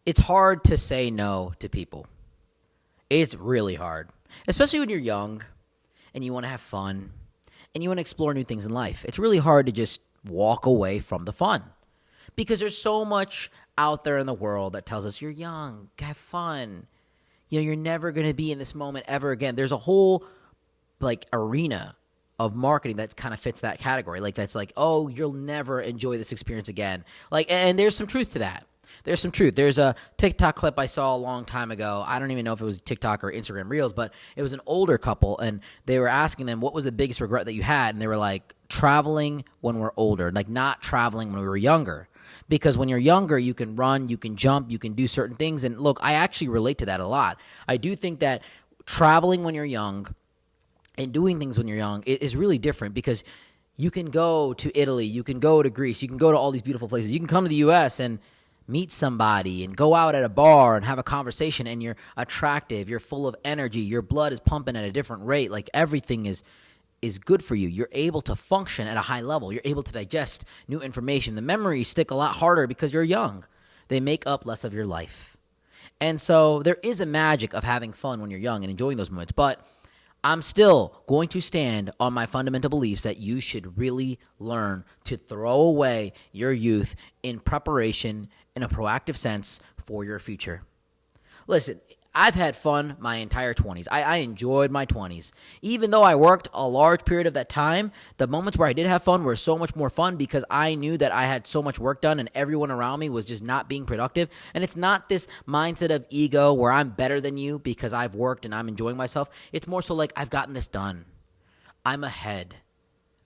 it's hard to say no to people. It's really hard, especially when you're young and you want to have fun and you want to explore new things in life. It's really hard to just walk away from the fun because there's so much out there in the world that tells us you're young, have fun. You're never going to be in this moment ever again. There's a whole arena of marketing that kind of fits that category. That's oh, you'll never enjoy this experience again. And there's some truth to that. There's some truth. There's a TikTok clip I saw a long time ago. I don't even know if it was TikTok or Instagram Reels, but it was an older couple, and they were asking them, what was the biggest regret that you had? And they were like, traveling when we're older, not traveling when we were younger. Because when you're younger, you can run, you can jump, you can do certain things. And look, I actually relate to that a lot. I do think that traveling when you're young and doing things when you're young is really different because you can go to Italy, you can go to Greece, you can go to all these beautiful places. You can come to the U.S. and meet somebody and go out at a bar and have a conversation, and you're attractive, you're full of energy, your blood is pumping at a different rate. Everything is good for you. You're able to function at a high level. You're able to digest new information. The memories stick a lot harder because you're young. They make up less of your life. And so there is a magic of having fun when you're young and enjoying those moments. But I'm still going to stand on my fundamental beliefs that you should really learn to throw away your youth in preparation, in a proactive sense, for your future. Listen, I've had fun my entire 20s. I enjoyed my 20s. Even though I worked a large period of that time, the moments where I did have fun were so much more fun because I knew that I had so much work done and everyone around me was just not being productive. And it's not this mindset of ego where I'm better than you because I've worked and I'm enjoying myself. It's more so I've gotten this done. I'm ahead.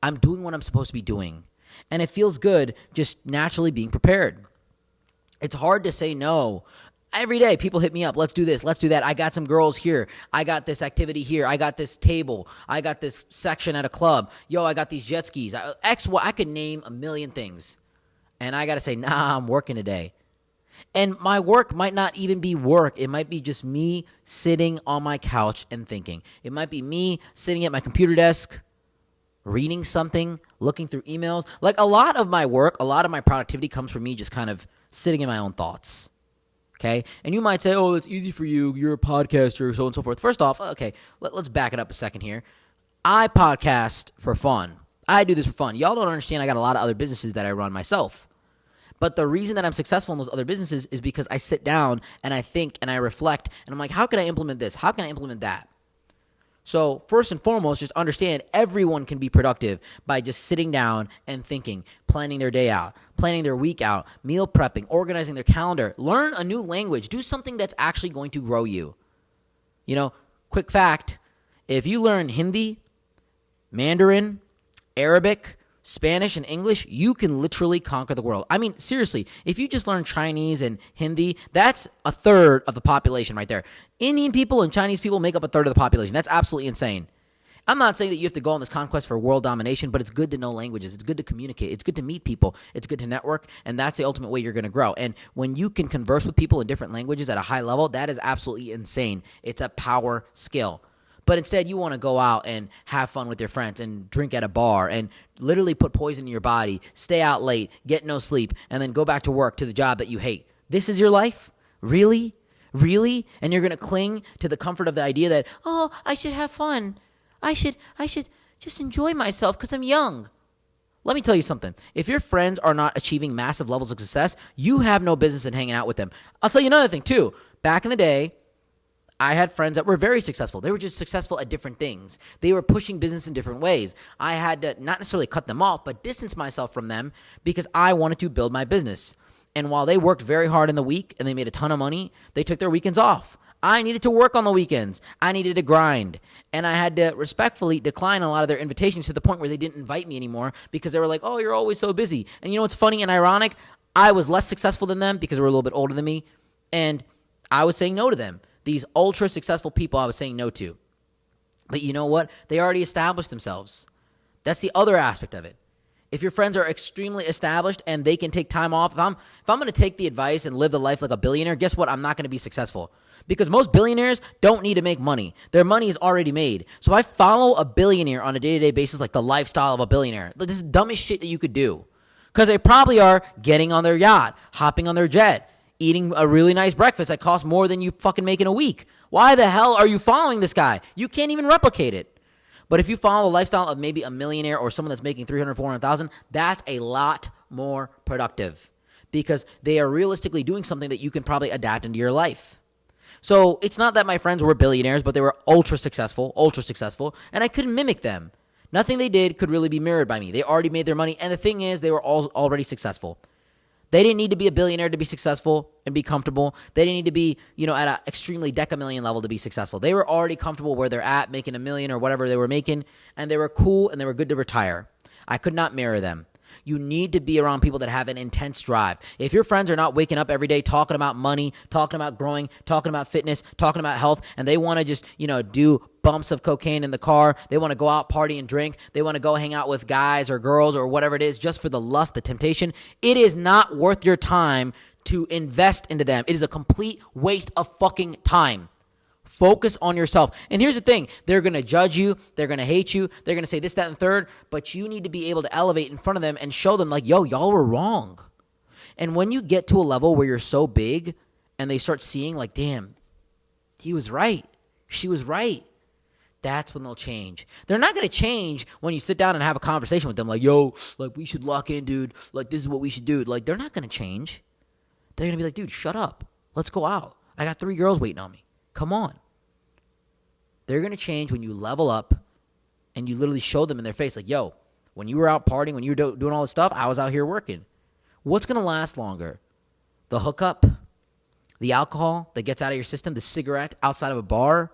I'm doing what I'm supposed to be doing. And it feels good just naturally being prepared. It's hard to say no. Every day, people hit me up. Let's do this. Let's do that. I got some girls here. I got this activity here. I got this table. I got this section at a club. Yo, I got these jet skis. I could name a million things. And I got to say, nah, I'm working today. And my work might not even be work. It might be just me sitting on my couch and thinking. It might be me sitting at my computer desk, reading something, looking through emails. A lot of my work, a lot of my productivity comes from me just kind of sitting in my own thoughts. Okay, and you might say, oh, it's easy for you. You're a podcaster, so on and so forth. First off, okay, let's back it up a second here. I podcast for fun. I do this for fun. Y'all don't understand I got a lot of other businesses that I run myself. But the reason that I'm successful in those other businesses is because I sit down and I think and I reflect. And I'm like, how can I implement this? How can I implement that? So first and foremost, just understand everyone can be productive by just sitting down and thinking, planning their day out, planning their week out, meal prepping, organizing their calendar. Learn a new language. Do something that's actually going to grow you. Quick fact, if you learn Hindi, Mandarin, Arabic, Spanish, and English, you can literally conquer the world. I mean, seriously, if you just learn Chinese and Hindi, that's a third of the population right there. Indian people and Chinese people make up a third of the population. That's absolutely insane. I'm not saying that you have to go on this conquest for world domination, but it's good to know languages. It's good to communicate. It's good to meet people. It's good to network, and that's the ultimate way you're going to grow. And when you can converse with people in different languages at a high level, that is absolutely insane. It's a power skill. But instead, you want to go out and have fun with your friends and drink at a bar and literally put poison in your body, stay out late, get no sleep, and then go back to work to the job that you hate. This is your life? Really? Really? And you're going to cling to the comfort of the idea that, oh, I should have fun. I should just enjoy myself because I'm young. Let me tell you something. If your friends are not achieving massive levels of success, you have no business in hanging out with them. I'll tell you another thing, too. Back in the day, I had friends that were very successful. They were just successful at different things. They were pushing business in different ways. I had to not necessarily cut them off, but distance myself from them because I wanted to build my business. And while they worked very hard in the week and they made a ton of money, they took their weekends off. I needed to work on the weekends. I needed to grind. And I had to respectfully decline a lot of their invitations to the point where they didn't invite me anymore because they were like, oh, you're always so busy. And you know what's funny and ironic? I was less successful than them because they were a little bit older than me. And I was saying no to them. These ultra successful people I was saying no to. But you know what? They already established themselves. That's the other aspect of it. If your friends are extremely established and they can take time off, if I'm going to take the advice and live the life like a billionaire, guess what? I'm not going to be successful. Because most billionaires don't need to make money. Their money is already made. So I follow a billionaire on a day-to-day basis like the lifestyle of a billionaire. This is the dumbest shit that you could do. Because they probably are getting on their yacht, hopping on their jet, eating a really nice breakfast that costs more than you fucking make in a week. Why the hell are you following this guy? You can't even replicate it. But if you follow a lifestyle of maybe a millionaire or someone that's making 300, 400,000, that's a lot more productive because they are realistically doing something that you can probably adapt into your life. So it's not that my friends were billionaires, but they were ultra successful, and I couldn't mimic them. Nothing they did could really be mirrored by me. They already made their money, and the thing is, they were all already successful. They didn't need to be a billionaire to be successful and be comfortable. They didn't need to be, at an extremely decamillion level to be successful. They were already comfortable where they're at, making $1 million or whatever they were making, and they were cool and they were good to retire. I could not mirror them. You need to be around people that have an intense drive. If your friends are not waking up every day talking about money, talking about growing, talking about fitness, talking about health, and they want to just, do bumps of cocaine in the car, they want to go out, party and drink, they want to go hang out with guys or girls or whatever it is just for the lust, the temptation, it is not worth your time to invest into them. It is a complete waste of fucking time. Focus on yourself. And here's the thing. They're going to judge you. They're going to hate you. They're going to say this, that, and third. But you need to be able to elevate in front of them and show them like, yo, y'all were wrong. And when you get to a level where you're so big and they start seeing like, damn, he was right. She was right. That's when they'll change. They're not going to change when you sit down and have a conversation with them like, yo, like we should lock in, dude. Like this is what we should do. Like they're not going to change. They're going to be like, dude, shut up. Let's go out. I got 3 girls waiting on me. Come on. They're going to change when you level up and you literally show them in their face like, yo, when you were out partying, when you were doing all this stuff, I was out here working. What's going to last longer? The hookup, the alcohol that gets out of your system, the cigarette outside of a bar,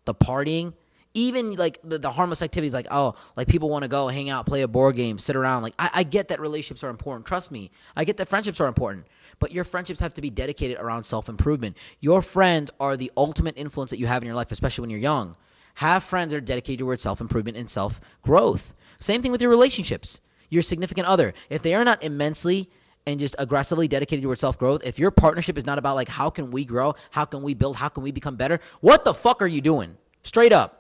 the partying, even like the harmless activities like, oh, like people want to go hang out, play a board game, sit around. Like I get that relationships are important. Trust me. I get that friendships are important. But your friendships have to be dedicated around self-improvement. Your friends are the ultimate influence that you have in your life, especially when you're young. Have friends that are dedicated towards self-improvement and self-growth. Same thing with your relationships. Your significant other. If they are not immensely and just aggressively dedicated towards self-growth, if your partnership is not about like how can we grow, how can we build, how can we become better, what the fuck are you doing? Straight up.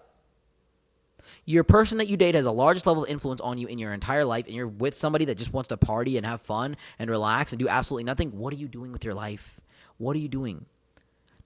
Your person that you date has the largest level of influence on you in your entire life, and you're with somebody that just wants to party and have fun and relax and do absolutely nothing. What are you doing with your life? What are you doing?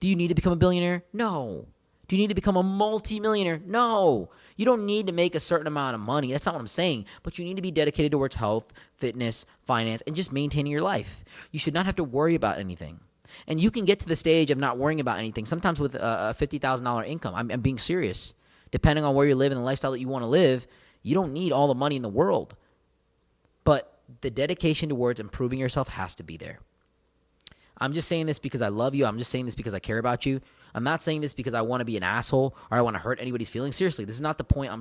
Do you need to become a billionaire? No. Do you need to become a multi-millionaire? No. You don't need to make a certain amount of money. That's not what I'm saying. But you need to be dedicated towards health, fitness, finance, and just maintaining your life. You should not have to worry about anything. And you can get to the stage of not worrying about anything, sometimes with a $50,000 income. I'm being serious. Depending on where you live and the lifestyle that you want to live, you don't need all the money in the world. But the dedication towards improving yourself has to be there. I'm just saying this because I love you. I'm just saying this because I care about you. I'm not saying this because I want to be an asshole or I want to hurt anybody's feelings. Seriously, this is not the point I'm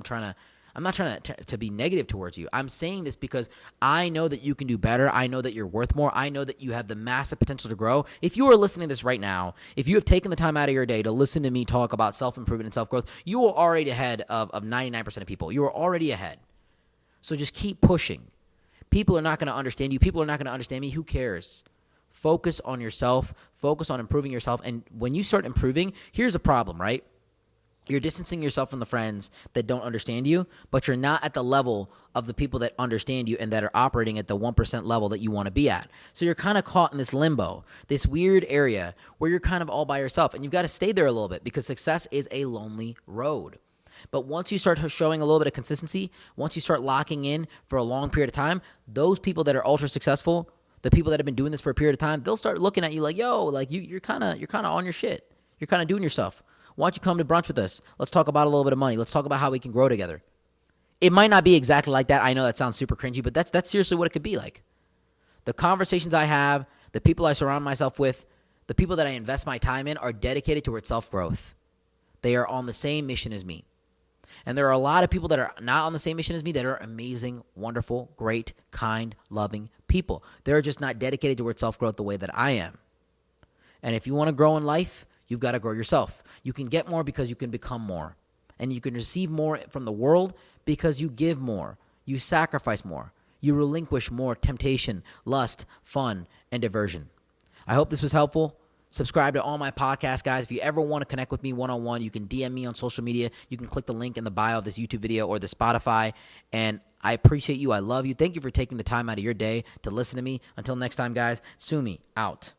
not trying to be negative towards you. I'm saying this because I know that you can do better. I know that you're worth more. I know that you have the massive potential to grow. If you are listening to this right now, if you have taken the time out of your day to listen to me talk about self-improvement and self-growth, you are already ahead of 99% of people. You are already ahead. So just keep pushing. People are not going to understand you. People are not going to understand me. Who cares? Focus on yourself. Focus on improving yourself. And when you start improving, here's the problem, right? You're distancing yourself from the friends that don't understand you, but you're not at the level of the people that understand you and that are operating at the 1% level that you want to be at. So you're kind of caught in this limbo, this weird area where you're kind of all by yourself, and you've got to stay there a little bit because success is a lonely road. But once you start showing a little bit of consistency, once you start locking in for a long period of time, those people that are ultra successful, the people that have been doing this for a period of time, they'll start looking at you like, yo, like you're kind of on your shit. You're kind of doing your stuff. Why don't you come to brunch with us? Let's talk about a little bit of money. Let's talk about how we can grow together. It might not be exactly like that. I know that sounds super cringy, but that's seriously what it could be like. The conversations I have, the people I surround myself with, the people that I invest my time in are dedicated towards self-growth. They are on the same mission as me. And there are a lot of people that are not on the same mission as me that are amazing, wonderful, great, kind, loving people. They're just not dedicated towards self-growth the way that I am. And if you want to grow in life, you've got to grow yourself. You can get more because you can become more. And you can receive more from the world because you give more. You sacrifice more. You relinquish more temptation, lust, fun, and diversion. I hope this was helpful. Subscribe to all my podcasts, guys. If you ever want to connect with me one-on-one, you can DM me on social media. You can click the link in the bio of this YouTube video or the Spotify. And I appreciate you. I love you. Thank you for taking the time out of your day to listen to me. Until next time, guys, Sumi out.